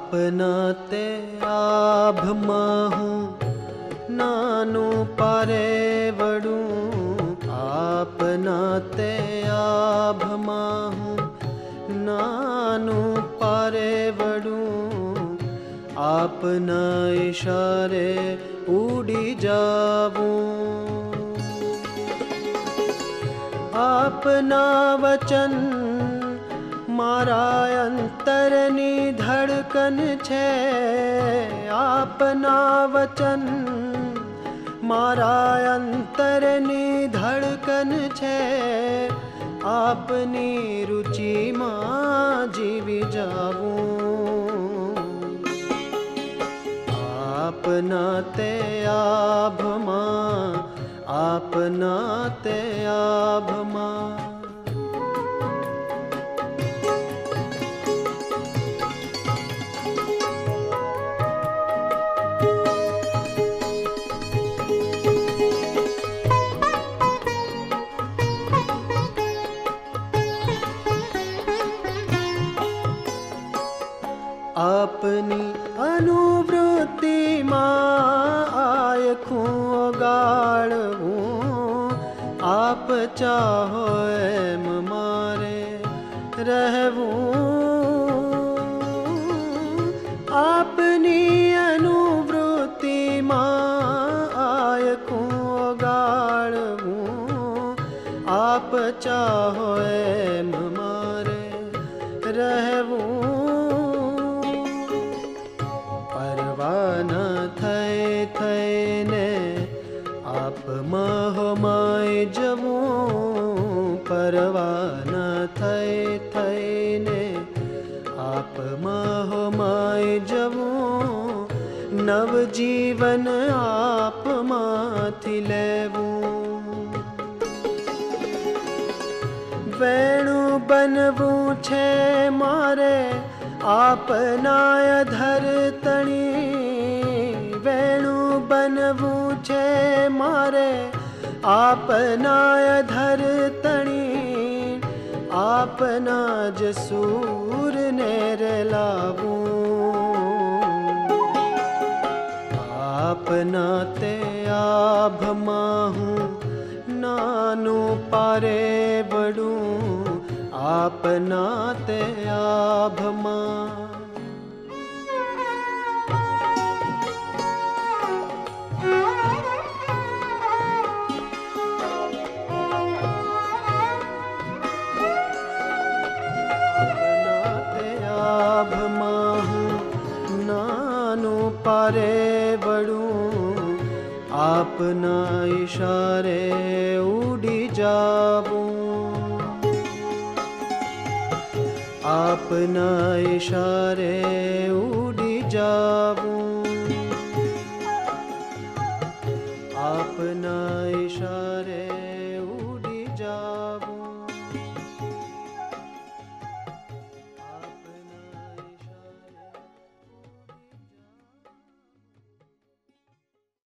આપના તે આભમાં હું નાનું પારે વડું, આપના તે આભમાં હું નાનું પારે વડું, આપના ઈશારે ઉડી જાવું. આપના વચન મારા અંતરની ધડકન છે, આપના વચન મારા અંતરની ધડકન છે, આપની રુચિમાં જીવી જાવું. આપના તે આભમાં, આપના તે આભમાં આપની અનુવૃત્તિમાં આયખું ઓગાળવું, આપ ચાહો એમ મારે રહેવું. આપની અનુવૃત્તિમાં આયખું ઓગાળવું, આપ ચાહો એમ મારે રહેવું. પરવાના થઈ થઈને આપમાં હોમાઈ જવું, પરવાના થઈ થઈને આપમાં હોમાઈ જવું, નવજીવન આપમાંથી લેવું. વેણું બનવું છે મારે આપના ધરતણી, વેણું બનવું છે મારે આપના ધરતણી, આપના જ સૂરને રેલાવું. આપના તે આભમાં હું નાનું પારે વડું, આપના તે આભમાં નાનું પારે વડું, આપના ઈશારે ઉડી જાવું. આપના ઈશારે ઉડી જાવું, આપના ઈશારે